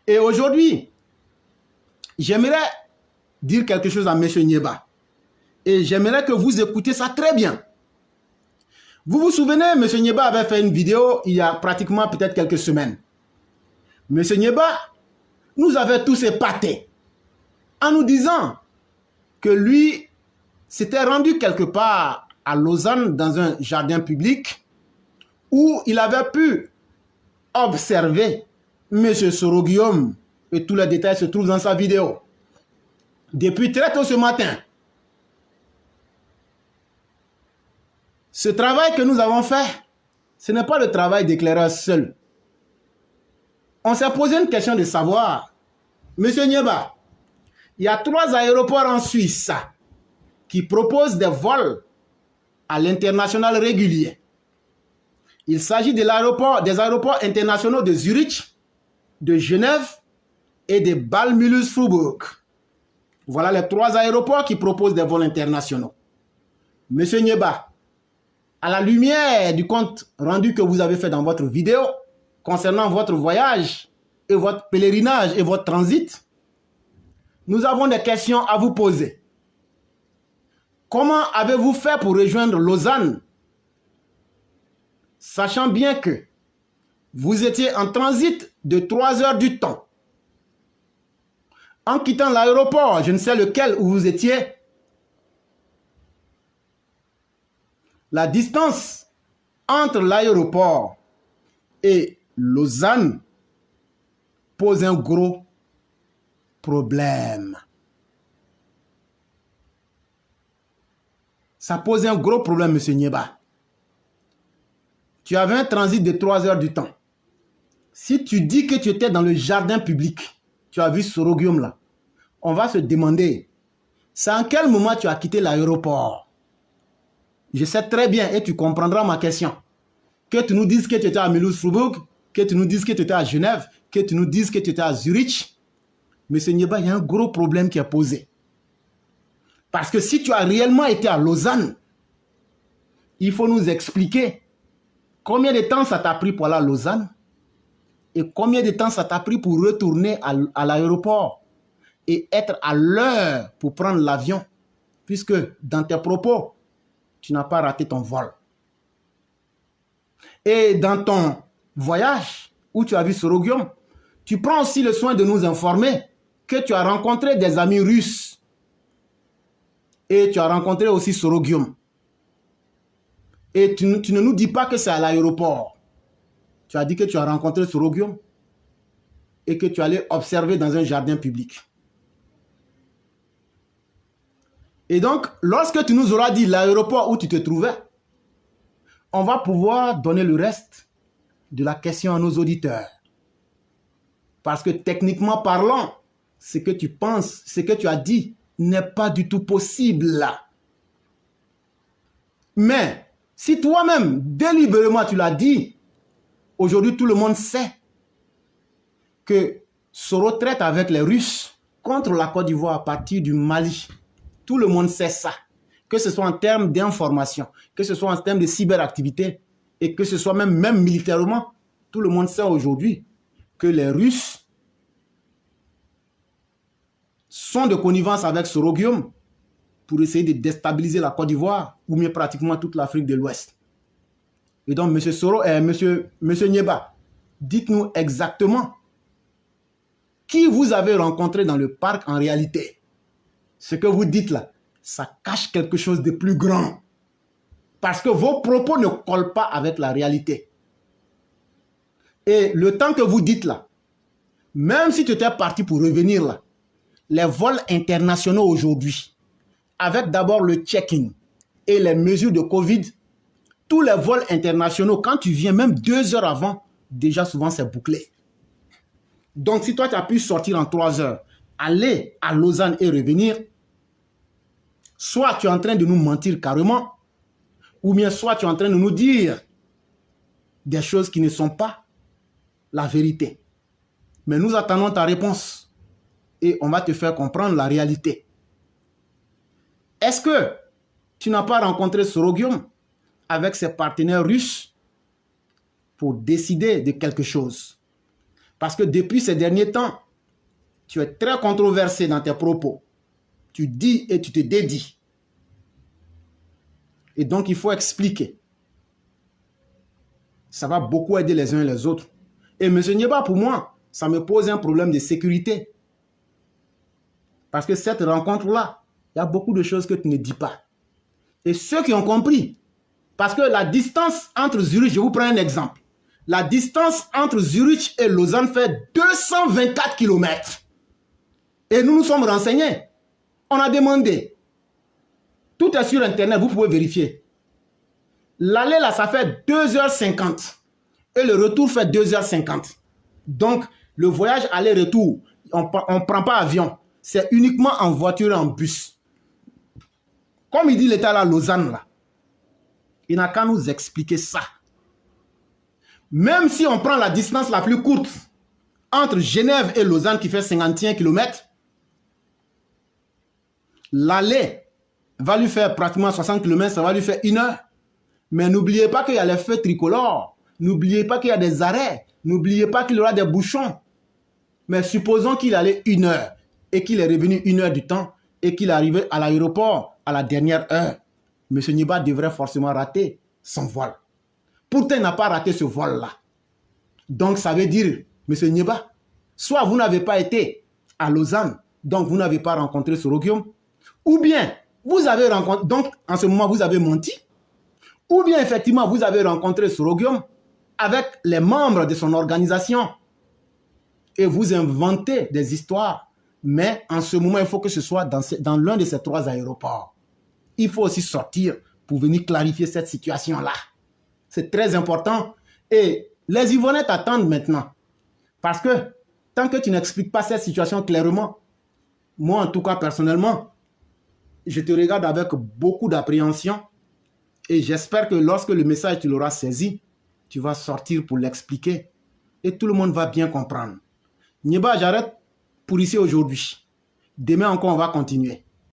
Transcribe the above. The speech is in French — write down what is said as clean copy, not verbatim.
Et aujourd'hui, j'aimerais dire quelque chose à M. Nieba. Et j'aimerais que vous écoutez ça très bien. Vous vous souvenez, M. Nieba avait fait une vidéo il y a pratiquement peut-être quelques semaines. M. Nieba nous avait tous épatés en nous disant que lui s'était rendu quelque part à Lausanne dans un jardin public où il avait pu observer M. Soro-Guillaume, et tous les détails se trouvent dans sa vidéo. Depuis très tôt ce matin, ce travail que nous avons fait, ce n'est pas le travail d'éclaireur seul. On s'est posé une question de savoir, M. Nieba, il y a 3 aéroports en Suisse qui proposent des vols à l'international régulier. Il s'agit des aéroports internationaux de Zurich, de Genève et de Bâle-Mulhouse-Freiburg. Voilà les 3 aéroports qui proposent des vols internationaux. Monsieur Nieba, à la lumière du compte rendu que vous avez fait dans votre vidéo concernant votre voyage et votre pèlerinage et votre transit, nous avons des questions à vous poser. Comment avez-vous fait pour rejoindre Lausanne, sachant bien que vous étiez en transit de 3 heures du temps? En quittant l'aéroport, je ne sais lequel où vous étiez, la distance entre l'aéroport et Lausanne pose un gros problème. Ça pose un gros problème, M. Nieba. Tu avais un transit de 3 heures du temps. Si tu dis que tu étais dans le jardin public, tu as vu Soro-Guillaume là, on va se demander, c'est en quel moment tu as quitté l'aéroport? Je sais très bien et tu comprendras ma question. Que tu nous dises que tu étais à Mulhouse-Freiburg, que tu nous dises que tu étais à Genève, que tu nous dises que tu étais à Zurich. Mais M. Nieba, il y a un gros problème qui est posé. Parce que si tu as réellement été à Lausanne, il faut nous expliquer combien de temps ça t'a pris pour aller à Lausanne et combien de temps ça t'a pris pour retourner à l'aéroport et être à l'heure pour prendre l'avion, puisque dans tes propos, tu n'as pas raté ton vol. Et dans ton voyage, où tu as vu Soro-Guillaume, tu prends aussi le soin de nous informer que tu as rencontré des amis russes et tu as rencontré aussi Soro-Guillaume. Et tu ne nous dis pas que c'est à l'aéroport. Tu as dit que tu as rencontré Soro-Guillaume et que tu allais observer dans un jardin public. Et donc, lorsque tu nous auras dit l'aéroport où tu te trouvais, on va pouvoir donner le reste de la question à nos auditeurs. Parce que techniquement parlant, ce que tu penses, ce que tu as dit n'est pas du tout possible là. Mais si toi-même, délibérément, tu l'as dit, aujourd'hui tout le monde sait que Soro traite avec les Russes contre la Côte d'Ivoire à partir du Mali. Tout le monde sait ça. Que ce soit en termes d'information, que ce soit en termes de cyberactivité, et que ce soit même militairement, tout le monde sait aujourd'hui que les Russes sont de connivence avec Soro-Guillaume pour essayer de déstabiliser la Côte d'Ivoire ou mieux pratiquement toute l'Afrique de l'Ouest. Et donc, monsieur Nieba, dites-nous exactement qui vous avez rencontré dans le parc en réalité. Ce que vous dites là, ça cache quelque chose de plus grand. Parce que vos propos ne collent pas avec la réalité. Et le temps que vous dites là, même si tu étais parti pour revenir là, les vols internationaux aujourd'hui, avec d'abord le check-in et les mesures de Covid, tous les vols internationaux, quand tu viens même 2 heures avant, déjà souvent c'est bouclé. Donc si toi tu as pu sortir en 3 heures, aller à Lausanne et revenir, soit tu es en train de nous mentir carrément, ou bien soit tu es en train de nous dire des choses qui ne sont pas la vérité. Mais nous attendons ta réponse et on va te faire comprendre la réalité. Est-ce que tu n'as pas rencontré Soro-Guillaume avec ses partenaires russes pour décider de quelque chose? Parce que depuis ces derniers temps, tu es très controversé dans tes propos. Tu dis et tu te dédies. Et donc, il faut expliquer. Ça va beaucoup aider les uns et les autres. Et M. Nieba, pour moi, ça me pose un problème de sécurité. Parce que cette rencontre-là, il y a beaucoup de choses que tu ne dis pas. Et ceux qui ont compris, parce que la distance entre Zurich, je vous prends un exemple. La distance entre Zurich et Lausanne fait 224 km. Et nous nous sommes renseignés. On a demandé. Tout est sur Internet, vous pouvez vérifier. L'aller là, ça fait 2h50. Et le retour fait 2h50. Donc, le voyage aller-retour, on ne prend pas avion. C'est uniquement en voiture et en bus. Comme il dit l'État là, Lausanne là, il n'a qu'à nous expliquer ça. Même si on prend la distance la plus courte entre Genève et Lausanne qui fait 51 km, l'aller va lui faire pratiquement 60 km, ça va lui faire 1 heure. Mais n'oubliez pas qu'il y a les feux tricolores. N'oubliez pas qu'il y a des arrêts. N'oubliez pas qu'il y aura des bouchons. Mais supposons qu'il allait 1 heure et qu'il est revenu 1 heure du temps et qu'il est arrivé à l'aéroport à la dernière heure. M. Nieba devrait forcément rater son vol. Pourtant, il n'a pas raté ce vol-là. Donc, ça veut dire, M. Nieba, soit vous n'avez pas été à Lausanne, donc vous n'avez pas rencontré Sorogium, ou bien vous avez rencontré, donc en ce moment vous avez menti, ou bien effectivement vous avez rencontré Sorogium avec les membres de son organisation et vous inventez des histoires. Mais en ce moment, il faut que ce soit dans l'un de ces 3 aéroports. Il faut aussi sortir pour venir clarifier cette situation-là. C'est très important. Et les Yvonnais t'attendent maintenant. Parce que tant que tu n'expliques pas cette situation clairement, moi en tout cas personnellement, je te regarde avec beaucoup d'appréhension et j'espère que lorsque le message tu l'auras saisi, tu vas sortir pour l'expliquer et tout le monde va bien comprendre. Nieba, j'arrête pour ici aujourd'hui. Demain encore, on va continuer.